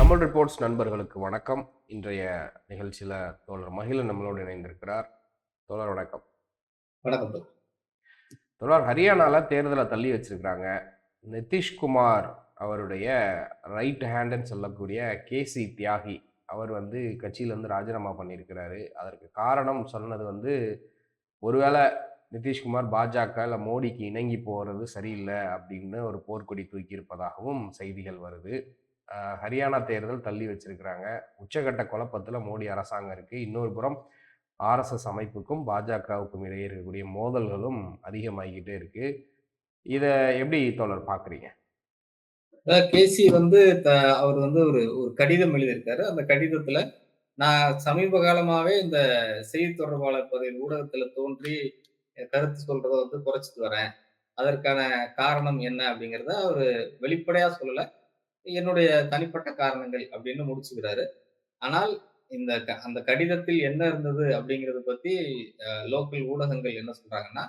Tamil reports நண்பர்களுக்கு வணக்கம். இன்றைய நிகழ்ச்சியில் தோழர் மகிழன் நம்மளோடு இணைந்திருக்கிறார். தோழர் வணக்கம். வணக்கம் தோழர், ஹரியானாவில் தேர்தலை தள்ளி வச்சிருக்கிறாங்க. நிதிஷ்குமார் அவருடைய ரைட் ஹேண்டுன்னு சொல்லக்கூடிய கேசி தியாகி அவர் கட்சியிலேருந்து ராஜினாமா பண்ணியிருக்கிறாரு. அதற்கு காரணம் சொன்னது ஒருவேளை நிதிஷ்குமார் பாஜக இல்லை மோடிக்கு இணங்கி போகிறது சரியில்லை அப்படின்னு ஒரு போர்க்கொடி தூக்கி இருப்பதாகவும் செய்திகள் வருது. ஹரியானா தேர்தல் தள்ளி வச்சிருக்கிறாங்க. உச்சகட்ட குழப்பத்தில் மோடி அரசாங்கம் இருக்குது. இன்னொரு புறம் ஆர்எஸ்எஸ் அமைப்புக்கும் பாஜகவுக்கும் இடையே இருக்கக்கூடிய மோதல்களும் அதிகமாகிக்கிட்டே இருக்கு. இதை எப்படி தோழர் பார்க்குறீங்க? கேசி அவர் ஒரு ஒரு கடிதம் எழுதியிருக்காரு. அந்த கடிதத்துல நான் சமீப காலமாவே இந்த செய்தி தொடர்பாளர் பதவியில் ஊடகத்துல தோன்றி கருத்து சொல்றதை குறைச்சிட்டு வரேன். அதற்கான காரணம் என்ன அப்படிங்கிறத அவரு வெளிப்படையா சொல்லல. என்னுடைய தனிப்பட்ட காரணங்கள் அப்படின்னு முடிச்சுக்கிறாரு. ஆனால் அந்த கடிதத்தில் என்ன இருந்தது அப்படிங்கறத பத்தி லோக்கல் ஊடகங்கள் என்ன சொல்றாங்கன்னா,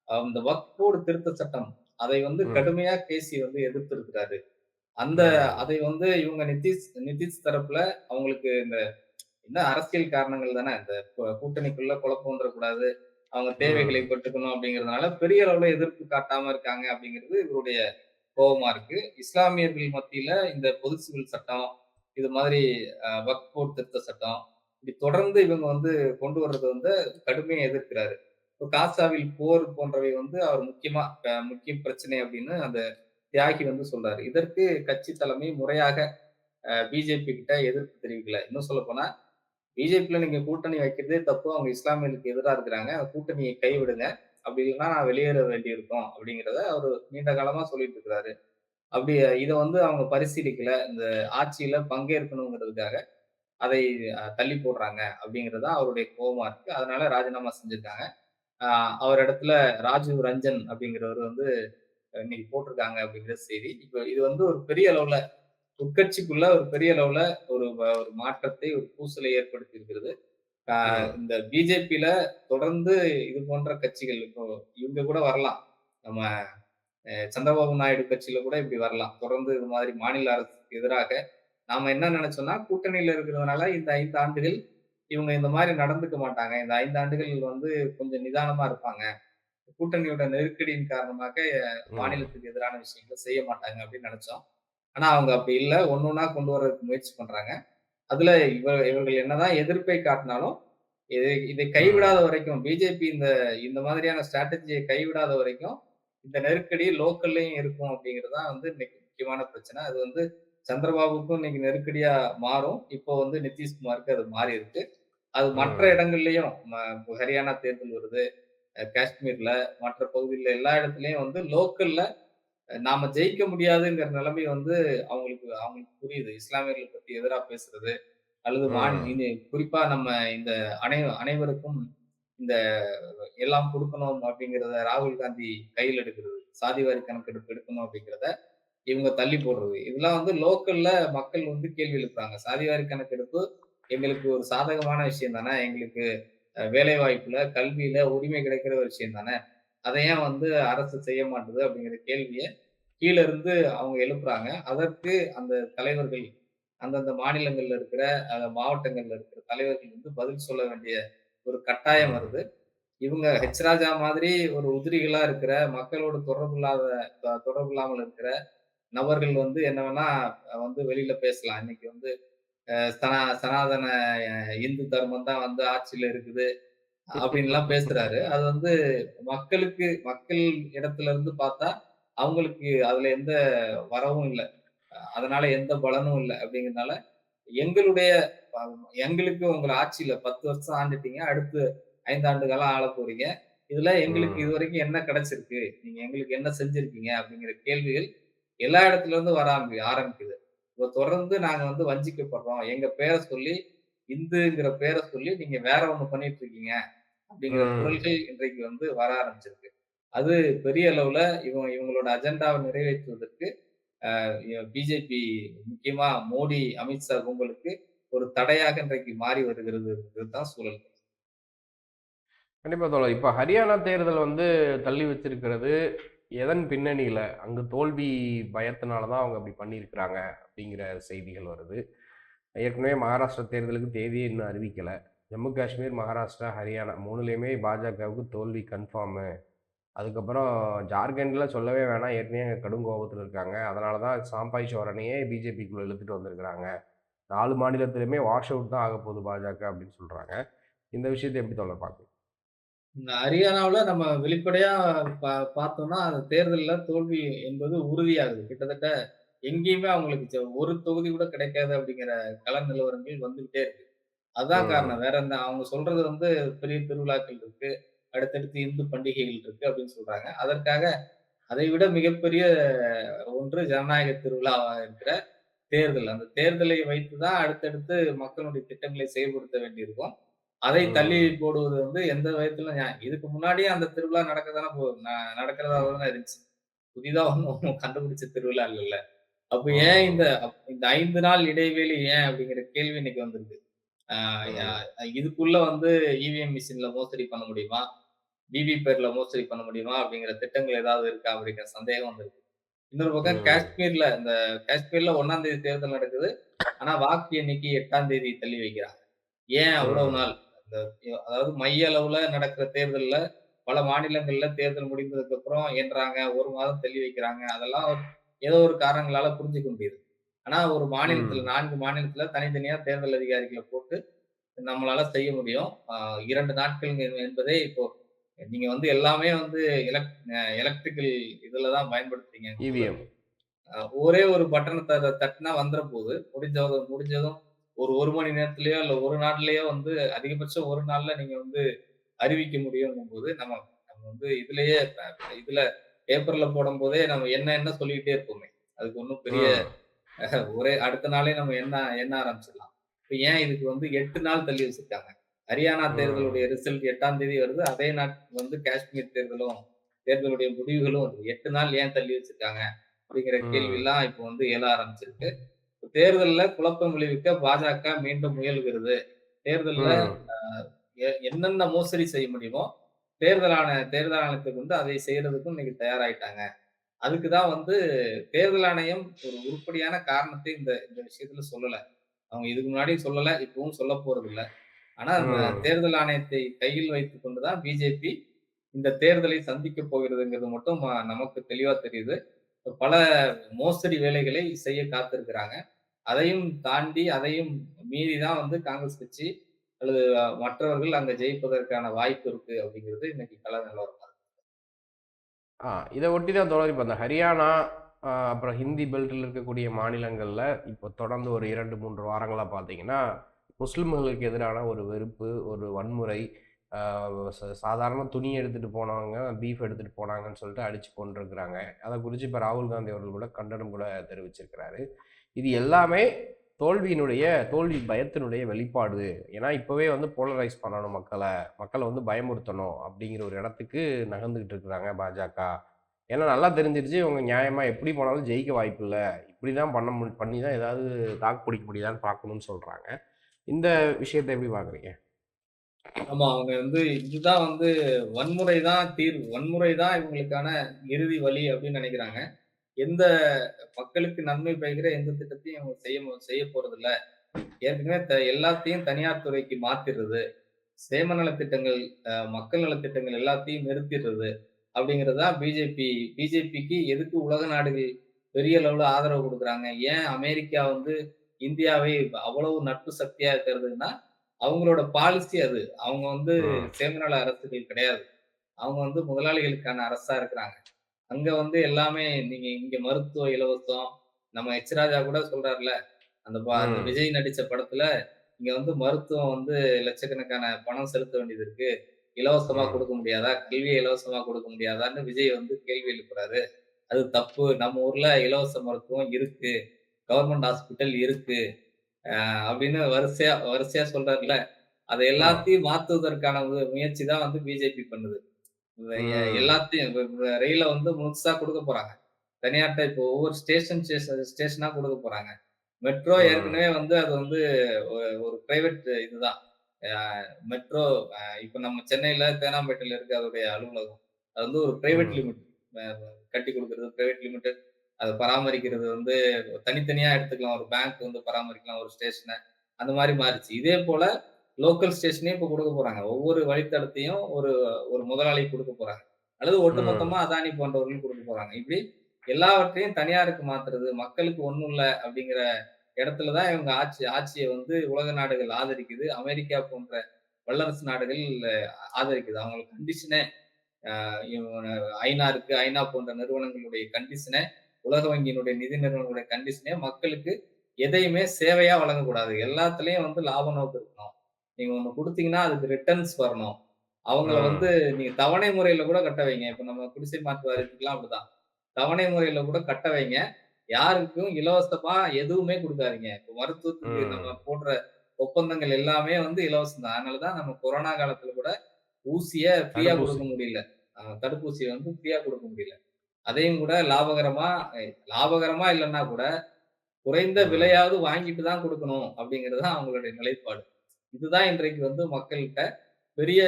அந்த வக்ஃப் போர்டு திருத்த சட்டம் அதை கடுமையா கேசி எதிர்த்து இருக்கிறாரு. அதை இவங்க நிதிஷ் தரப்புல அவங்களுக்கு இந்த என்ன அரசியல் காரணங்கள் தானே, இந்த கூட்டணிக்குள்ள குழப்பம் வந்துடக்கூடாது, அவங்க தேவைகளை பெற்றுக்கணும் அப்படிங்கறதுனால பெரிய அளவுல எதிர்ப்பு காட்டாம இருக்காங்க அப்படிங்கிறது இவருடைய கோபமா இருக்கு. இஸ்லாமியர்கள் மத்தியில இந்த பொது சிவில் சட்டம், இது மாதிரி வக்ஃப் போர்டு திருத்த சட்டம் இப்படி தொடர்ந்து இவங்க கொண்டு வர்றது கடுமையா எதிர்க்கிறாரு. இப்போ காசாவில் போர் போன்றவை அவர் முக்கிய பிரச்சனை அப்படின்னு அந்த தியாகி சொல்றாரு. இதற்கு கட்சி தலைமை முறையாக பிஜேபி கிட்ட எதிர்ப்பு தெரிவிக்கல. இன்னும் சொல்ல போனா பிஜேபியில நீங்க கூட்டணி வைக்கிறதே தப்பு, அவங்க இஸ்லாமியர்களுக்கு எதிராக இருக்கிறாங்க, கூட்டணியை கைவிடுங்க, அப்படி இல்லைன்னா நான் வெளியேற வேண்டி இருக்கும் அப்படிங்கிறத அவர் நீண்ட காலமா சொல்லிட்டு இருக்கிறாரு. அப்படி இதை அவங்க பரிசீலிக்கல, இந்த ஆட்சியில பங்கேற்கணுங்கிறதுக்காக அதை தள்ளி போடுறாங்க அப்படிங்கிறதா அவருடைய கோபமா இருக்கு. அதனால ராஜினாமா செஞ்சிருக்காங்க. அவர் இடத்துல ராஜீவ் ரஞ்சன் அப்படிங்கிறவர் இன்னைக்கு போட்டிருக்காங்க அப்படிங்கிற செய்தி. இப்ப இது ஒரு பெரிய அளவுல உட்கட்சிக்குள்ள ஒரு பெரிய அளவுல ஒரு மாற்றத்தை, ஒரு பூசலை ஏற்படுத்தி இருக்கிறது. இந்த பிஜேபியில தொடர்ந்து இது போன்ற கட்சிகள் இப்போ இவங்க கூட வரலாம், நம்ம சந்திரபாபு நாயுடு கட்சியில கூட இப்படி வரலாம். தொடர்ந்து இது மாதிரி மாநில அரசுக்கு எதிராக நாம என்ன நினைச்சோம்னா, கூட்டணியில இருக்கிறதுனால இந்த 5 ஆண்டுகள் இவங்க இந்த மாதிரி நடந்துக்க மாட்டாங்க, இந்த 5 ஆண்டுகள் கொஞ்சம் நிதானமா இருப்பாங்க, கூட்டணியோட நெருக்கடியின் காரணமாக மாநிலத்துக்கு எதிரான விஷயங்களை செய்ய மாட்டாங்க அப்படின்னு நினைச்சோம். ஆனா அவங்க அப்படி இல்ல, ஒன்னொன்னா கொண்டு வர்றதுக்கு முயற்சி பண்றாங்க. அதுல இவர்கள் என்னதான் எதிர்ப்பை காட்டினாலும் இதை கைவிடாத வரைக்கும், பிஜேபி இந்த மாதிரியான ஸ்ட்ராட்டஜியை கைவிடாத வரைக்கும் இந்த நெருக்கடி லோக்கல்லையும் இருக்கும் அப்படிங்கிறதா இன்னைக்கு முக்கியமான பிரச்சனை. அது சந்திரபாபுக்கும் இன்னைக்கு நெருக்கடியா மாறும். இப்போ நிதிஷ்குமாருக்கு அது மாறி இருக்கு. அது மற்ற இடங்கள்லயும் ஹரியானா தேர்தல் வருது, காஷ்மீர்ல, மற்ற பகுதிகளில் எல்லா இடத்துலயும் லோக்கல்ல நாம ஜெயிக்க முடியாதுங்கிற நிலைமை அவங்களுக்கு புரியுது. இஸ்லாமியர்களை பத்தி எதிராக பேசுறது அல்லது குறிப்பா நம்ம இந்த அனைவருக்கும் இந்த எல்லாம் கொடுக்கணும் அப்படிங்கிறத ராகுல் காந்தி கையில் எடுக்கிறது, சாதிவாரி கணக்கெடுப்பு எடுக்கணும் அப்படிங்கிறத இவங்க தள்ளி போடுறது, இதெல்லாம் லோக்கல்ல மக்கள் கேள்வி எழுப்புறாங்க. சாதிவாரி கணக்கெடுப்பு எங்களுக்கு ஒரு சாதகமான விஷயம் தானே, எங்களுக்கு வேலை வாய்ப்புல, கல்வியில உரிமை கிடைக்கிற ஒரு விஷயம் தானே, அதை ஏன் அரசு செய்ய மாட்டுது அப்படிங்கிற கேள்வியை கீழ இருந்து அவங்க எழுப்புறாங்க. அதற்கு அந்த தலைவர்கள், அந்தந்த மாநிலங்கள்ல இருக்கிற மாவட்டங்கள்ல இருக்கிற தலைவர்கள் பதில் சொல்ல வேண்டிய ஒரு கட்டாயம் வருது. இவங்க ஹெச் ராஜா மாதிரி ஒரு உதிரிகளா இருக்கிற, மக்களோடு தொடர்பு இல்லாமல் இருக்கிற நபர்கள் என்ன வேணா வெளியில பேசலாம். இன்னைக்கு சனாதன இந்து தர்மம் தான் ஆட்சியில இருக்குது அப்படின்லாம் பேசுறாரு. அது மக்கள் இடத்துல இருந்து பார்த்தா அவங்களுக்கு அதுல எந்த வரவும் இல்லை, அதனால எந்த பலனும் இல்லை அப்படிங்கிறதுனால எங்களுக்கு உங்களை ஆட்சியில 10 வருஷம் ஆண்டுட்டீங்க, அடுத்து 5 ஆண்டு காலம் ஆள போறீங்க, இதுல எங்களுக்கு இது வரைக்கும் என்ன கிடைச்சிருக்கு, நீங்க எங்களுக்கு என்ன செஞ்சிருக்கீங்க அப்படிங்கிற கேள்விகள் எல்லா இடத்துல இருந்து வர ஆரம்பிக்குது. இப்ப தொடர்ந்து நாங்க வஞ்சிக்கப்படுறோம், எங்க பேரை சொல்லி, இந்துங்கிற பேரை சொல்லி நீங்க வேற ஒண்ணு பண்ணிட்டு இருக்கீங்க அப்படிங்கிற குரல்கள் இன்றைக்கு வர ஆரம்பிச்சிருக்கு. அது பெரிய அளவுல இவங்களோட அஜெண்டாவை நிறைவேற்றுவதற்கு பிஜேபி, முக்கியமா மோடி, அமித்ஷா கும்பலுக்கு ஒரு தடையாக இன்றைக்கு மாறி வருகிறது தான் சூழல். கண்டிப்பா தோழர். இப்ப ஹரியானா தேர்தல் தள்ளி வச்சிருக்கிறது எதன் பின்னணியில, அங்கு தோல்வி பயத்தினாலதான் அவங்க அப்படி பண்ணியிருக்கிறாங்க அப்படிங்கிற செய்திகள் வருது. ஏற்கனவே மகாராஷ்டிரா தேர்தலுக்கு தேதியே இன்னும் அறிவிக்கல. ஜம்மு காஷ்மீர், மகாராஷ்டிரா, ஹரியானா 3லயுமே பாஜகவுக்கு தோல்வி கன்ஃபார்மு. அதுக்கப்புறம் ஜார்க்கண்ட்ல சொல்லவே வேணாம். ஏற்கனவே அங்க கடும் கோபத்துல இருக்காங்க. அதனால தான் சாம்பாய் சோரனையே பிஜேபிக்குள்ள இழுத்துட்டு வந்திருக்கிறாங்க. 4 மாநிலத்திலுமே வாஷ் அவுட் தான் ஆகப்போகுது பாஜக அப்படின்னு சொல்றாங்க. இந்த விஷயத்த எப்படி தோழர் பார்க்குறீங்க? இந்த ஹரியானாவுல நம்ம வெளிப்படையா பார்த்தோம்னா, அந்த தேர்தல்ல தோல்வி என்பது உறுதியாகுது. கிட்டத்தட்ட எங்கேயுமே அவங்களுக்கு ஒரு தொகுதி கூட கிடைக்காது அப்படிங்கிற கள நிலவரங்கள் வந்துகிட்டே இருக்கு. அதான் ம். காரணம். வேற எந்த அவங்க சொல்றது வந்து பெரிய திருவிழாக்கள் இருக்கு. அடுத்தடுத்து இந்து பண்டிகைகள் இருக்கு அப்படின்னு சொல்றாங்க. அதற்காக அதை விட மிகப்பெரிய ஒன்று ஜனநாயக திருவிழாவா இருக்கிற தேர்தல். அந்த தேர்தலை வைத்து தான் அடுத்தடுத்து மக்களுடைய திட்டங்களை செயல்படுத்த வேண்டியிருக்கும். அதை தள்ளி ம். போடுவது வந்து எந்த விதத்திலும் இதுக்கு முன்னாடியே அந்த திருவிழா நடக்க தானே நடக்கிறதா தானே இருந்துச்சு. புதிதா ஒண்ணும் கண்டுபிடிச்ச திருவிழா இல்லல்ல. அப்ப ஏன் ம். இந்த 5 நாள் இடைவெளி ஏன் அப்படிங்கிற கேள்வி இன்னைக்கு வந்திருக்கு. ஆ யா ம். இதுக்குள்ள வந்து இவிஎம் மிஷின்ல மோசடி பண்ண முடியுமா? விவிபேட்ல மோசடி பண்ண முடியுமா? அப்படிங்கிற திட்டங்கள் ஏதாவது இருக்கா? அப்படிங்கிற சந்தேகம் வந்திருக்கு. இன்னொரு பக்கம் ம். காஷ்மீர்ல 1ஆம் தேதி தேர்தல் நடக்குது. ஆனா வாக்கு எண்ணிக்கை 8ஆம் தேதி தள்ளி வைக்கிறாங்க. ஏன் அவ்வளவு ம். நாள்? அந்த அதாவது மைய அளவுல நடக்கிற தேர்தல்ல பல மாநிலங்கள்ல தேர்தல் முடிந்ததுக்கு அப்புறம் எண்றாங்க. 1 மாதம் தள்ளி வைக்கிறாங்க. அதெல்லாம் ஏதோ ஒரு காரணங்களால புரிஞ்சுக்க முடியுது. ஆனா ஒரு மாநிலத்துல ம். 4 மாநிலத்துல தனித்தனியா தேர்தல் அதிகாரிகள போட்டு நம்மளால செய்ய முடியும். 2 நாட்கள் என்பதே இப்போ நீங்க வந்து எல்லாமே வந்து எலக்ட்ரிக்கல் இதுல தான் பயன்படுத்துறீங்கங்கும்போது, இவிஎம். ஒரே ஒரு பட்டன தட்டுனா வந்துற போது, முடிஞ்சதும் ஒரு 1 மணி நேரத்திலயோ, இல்ல 1 நாள்லயோ வந்து அதிகபட்சம் 1 நாள்ல நீங்க வந்து அறிவிக்க முடியுங்கும்போது, நம்ம நம்ம வந்து இதுலயே இதுல பேப்பர்ல போடும்போதே நம்ம என்ன சொல்லிக்கிட்டே இருப்போமே! அதுக்கு ஒண்ணும் பெரிய ம். ஒரே அடுத்த நாளே நம்ம எண்ண ஆரம்பிச்சிடலாம். இப்ப ஏன் இதுக்கு வந்து 8 நாள் தள்ளி வச்சிருக்காங்க? ஹரியானா ம். தேர்தலுடைய ரிசல்ட் 8ஆம் தேதி வருது. அதே வந்து காஷ்மீர் தேர்தலுடைய முடிவுகளும் வருது. 8 நாள் ஏன் தள்ளி வச்சிருக்காங்க? அப்படிங்கிற ம். கேள்விலாம் இப்போ வந்து எழ ஆரம்பிச்சிருக்கு. தேர்தல்ல குழப்பம் விளைவிக்க பாஜக மீண்டும் முயல்கிறது. தேர்தல்ல ம். என்னென்ன மோசடி செய்ய முடியுமோ, தேர்தல் ஆணையத்துக்கு வந்து அதை செய்யறதுக்கும் இன்னைக்கு தயாராயிட்டாங்க. அதுக்கு தான் வந்து தேர்தல் ஆணையம் ஒரு உருப்படியான காரணத்தை இந்த இந்த விஷயத்துல சொல்லல. அவங்க இதுக்கு முன்னாடியும் சொல்லல, இப்பவும் சொல்லப் போறதில்ல. ஆனா அந்த ம். தேர்தல் ஆணையத்தை கையில் வைத்துக் கொண்டு தான் பிஜேபி இந்த தேர்தலை சந்திக்கப் போகிறதுங்கிறது மட்டும் நமக்கு தெளிவா தெரியுது. பல மோசடி வேலைகளை செய்ய காத்திருக்கிறாங்க. அதையும் தாண்டி, அதையும் மீறி தான் வந்து காங்கிரஸ் கட்சி அல்லது மற்றவர்கள் அங்க ஜெயிப்பதற்கான வாய்ப்பு இருக்கு அப்படிங்கிறது இன்னைக்கு கள நிலவரம். இத ஒட்டி தான் தோழர் இப்ப அந்த ஹரியானா, அப்புறம் ஹிந்தி பெல்ட்ல இருக்கக்கூடிய மாநிலங்கள்ல இப்போ தொடர்ந்து ஒரு 2, 3 வாரங்களா பார்த்தீங்கன்னா, முஸ்லிம்களுக்கு எதிரான ஒரு வெறுப்பு, ஒரு வன்முறை, ஆ சாதாரண துணி எடுத்துட்டு போனவங்க, பீஃப் எடுத்துட்டு போனாங்கன்னு சொல்லிட்டு அடிச்சு கொன்றுருக்கிறாங்க. அத குறிச்சு இப்ப ராகுல் காந்தி அவர்கள் கூட கண்டனம் கூட தெரிவிச்சிருக்கிறாரு. இது எல்லாமே தோல்வி பயத்தினுடைய வெளிப்பாடு. ஏன்னா, இப்பவே வந்து போலரைஸ் பண்ணணும் மக்கள. மக்கள வந்து பயமுறுத்தணும் அப்படிங்கிற ஒரு இடத்துக்கு நகர்ந்துகிட்டு இருக்கிறாங்க பாஜக. ஏன்னா நல்லா தெரிஞ்சிருச்சு, இவங்க நியாயமா எப்படி போனாலும் ஜெயிக்க வாய்ப்பில்ல. இப்படிதான் பண்ணி தான் ஏதாவது தாக்கு பிடிக்க முடியுதான்னு பார்க்கணும்னு சொல்றாங்க. இந்த விஷயத்த எப்படி பார்க்குறீங்க? ஆமா. அவங்க வந்து இதுதான் வந்து வன்முறை தான் தீர்வு. வன்முறை தான் இவங்களுக்கான இறுதி வழி அப்படின்னு நெனைக்கிறாங்க. எந்த மக்களுக்கு நன்மை பயக்கிற எந்த திட்டத்தையும் இவங்க செய்ய போறதில்ல. ஏற்கனவே எல்லாத்தையும் தனியார் துறைக்கு மாத்திர்றது. சேம நலத்திட்டங்கள், மக்கள் நலத்திட்டங்கள் எல்லாத்தையும் நிறுத்திடுறது. அப்படிங்கிறது தான் பிஜேபிக்கு எதுக்கு உலக நாடுகள் பெரிய அளவுல ஆதரவு குடுக்குறாங்க. ஏன் அமெரிக்கா வந்து இந்தியாவை அவ்வளவு நட்பு சக்தியா கருதுதுன்னா, அவங்களோட பாலிசி அது. அவங்க வந்து ம். சேமநல அரசுகள் கிடையாது. அவங்க வந்து முதலாளிகளுக்கான அரசா இருக்கிறாங்க. அங்க வந்து எல்லாமே நீங்க இங்க மருத்துவ இலவசம். நம்ம ராஜா கூட சொல்றார்ல, அந்த ம். விஜய் நடிச்ச படத்துல, இங்க வந்து மருத்துவம் வந்து லட்சக்கணக்கான பணம் செலுத்த வேண்டியது இருக்கு. இலவசமா ம். குடுக்க முடியாதா? கல்விய இலவசமா குடுக்க முடியாதான்னு விஜய் வந்து கேள்வி எழுப்புறாரு. அது தப்பு. நம்ம ஊர்ல இலவச மருத்துவம் இருக்கு. கவர்மெண்ட் ஹாஸ்பிட்டல் இருக்கு. அப்படின்னு வரிசையா வரிசையா சொல்றார்ல. அத ஆமா. எல்லாத்தையும் மாத்துவதற்கான முயற்சி தான் வந்து பிஜேபி பண்ணுது. இந்த ம். எல்லாத்தையும் ரயில வந்து முழுசா குடுக்க போறாங்க. தனியார்ட்ட இப்போ ஒவ்வொரு ஸ்டேஷனா குடுக்க போறாங்க. மெட்ரோ ம். ஏற்கனவே வந்து அது வந்து ஒரு பிரைவேட் இதுதான். அ மெட்ரோ இப்ப நம்ம சென்னையில தேனாம்பேட்டையில இருக்கு அதோடைய அலுவலகம். அது வந்து ஒரு பிரைவேட் ம். லிமிட். அ கட்டிக் குடுக்குறது பிரைவேட் லிமிடெட். அத பராமரிக்கிறது வந்து தனித்தனியா எடுத்துக்கலாம். ஒரு பேங்க் வந்து பராமரிக்கலாம் ஒரு ஸ்டேஷன. அந்த மாரி மாறிச்சு. இதே போல லோக்கல் ஸ்டேஷனையும் இப்ப குடுக்க போறாங்க. ஒவ்வொரு வழித்தடத்தையும் ஒரு ஒரு முதலாளிக்கு குடுக்க போறாங்க. அல்லது ஒட்டுமொத்தமா ம். அதானி போன்றவர்களுக்கு குடுக்க போறாங்க. இப்படி எல்லாவற்றையும் தனியாருக்கு மாத்துறது, மக்களுக்கு ஒண்ணும் இல்ல அப்படிங்கிற இடத்துல தான் இவங்க ஆட்சிய வந்து உலக நாடுகள் ஆதரிக்குது. அமெரிக்கா போன்ற வல்லரசு நாடுகள் ஆதரிக்குது. அவங்களுக்கு கண்டிஷனே இவங்க ஐநா இருக்கு. ஐநா போன்ற நிறுவனங்களுடைய கண்டிஷனே, உலக வங்கியினுடைய நிதி நிறுவனங்களுடைய கண்டிஷனே மக்களுக்கு எதையுமே சேவையா வழங்கக்கூடாது. எல்லாத்துலயும் வந்து லாப நோக்கு இருக்கணும். நீங்க ஒண்ணு குடுத்தீங்கன்னா, அதுக்கு ரிட்டர்ன்ஸ் வரணும். அவங்கள வந்து ம். நீங்க தவணை முறையில கூட கட்ட வைங்க. இப்ப நம்ம குடிசை மாற்று வாரியத்துக்குலாம் அப்படிதான். தவணை முறையில கூட கட்ட வைங்க. யாருக்கும் இலவசமா எதுவுமே குடுக்காதீங்க. இப்ப மருத்துவத்துக்கு நம்ம ம். போடுற ஒப்பந்தங்கள் எல்லாமே வந்து இலவசம் தான். அதனால தான் நம்ம கொரோனா காலத்துல கூட ஊசிய ஃப்ரீயா தடுப்பூசி. குடுக்க முடியல. தடுப்பூசிய வந்து ஃப்ரீயா குடுக்க முடியல. அதையும் கூட லாபகரமா லாபகரமா இல்லன்னா கூட, குறைந்த ம். விலையாவது வாங்கிட்டு தான் குடுக்கணும் அப்படிங்கிறது தான் அவங்களுடைய நிலைப்பாடு. இதுதான் இன்றைக்கு வந்து மக்கள்ட்ட பெரிய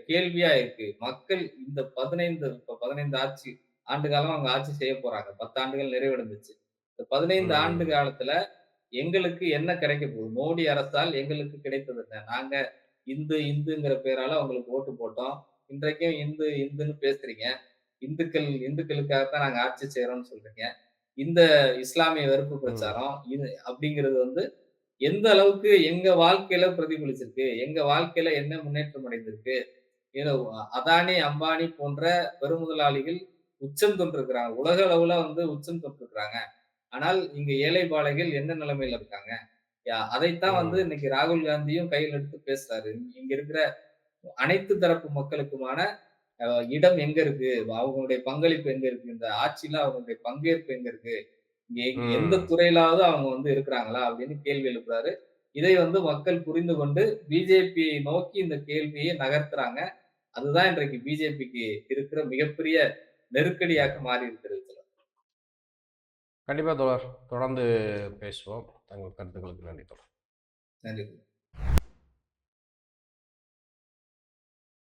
கேள்வியா இருக்கு. மக்கள் இந்த 15 ஆட்சி ஆண்டு காலம் அவங்க ஆட்சி செய்ய போறாங்க. 10 ஆண்டுகள் நிறைவடைந்துச்சு. இந்த 15 ஆண்டு ம். காலத்துல எங்களுக்கு என்ன கிடைக்க போகுது? மோடி அரசால் எங்களுக்கு கிடைத்தது என்ன? நாங்க இந்துங்கிற பேரால உங்களுக்கு ஓட்டு போட்டோம். இன்றைக்கும் இந்துன்னு பேசுறீங்க. இந்துக்களுக்காக தான் நாங்க ஆட்சி செய்றோம்னு சொல்றீங்க. இந்த இஸ்லாமிய வெறுப்பு ம். பிரச்சாரம், இது அப்படிங்கிறது வந்து எந்த அளவுக்கு எங்க வாழ்க்கையில பிரதிபலிச்சிருக்கு? எங்க வாழ்க்கையில என்ன முன்னேற்றம் அடைந்திருக்கு? ஏன்னா அதானி, அம்பானி போன்ற பெருமுதலாளிகள் உச்சம் தொட்டிருக்கிறாங்க. உலக அளவுல வந்து உச்சம் தொட்டிருக்கிறாங்க. ஆனால் இங்க ஏழை பாழைகள் என்ன நிலைமையில இருக்காங்க? அதைத்தான் வந்து ம். இன்னைக்கு ராகுல் காந்தியும் கையில் எடுத்து பேசுறாரு. இங்க இருக்கிற அனைத்து தரப்பு மக்களுக்குமான அ இடம் எங்க இருக்கு? அவங்களுடைய பங்களிப்பு எங்க இருக்கு? இந்த ஆட்சியில அவங்களுடைய பங்கேற்பு எங்க இருக்கு? எந்த ம். துறையிலாவது அவங்க வந்து இருக்கிறாங்களா? அப்படின்னு கேள்வி எழுப்புறாரு. இதை வந்து மக்கள் புரிந்து கொண்டு பிஜேபியை நோக்கி இந்த கேள்வியை நகர்த்துறாங்க. அதுதான் இன்றைக்கு பிஜேபிக்கு இருக்கிற மிகப்பெரிய நெருக்கடியாக மாறி இருக்கிறது. கண்டிப்பா தோழர். தொடர்ந்து பேசுவோம். தங்கள் கருத்துக்களுக்கு நன்றி தோழர். நன்றி.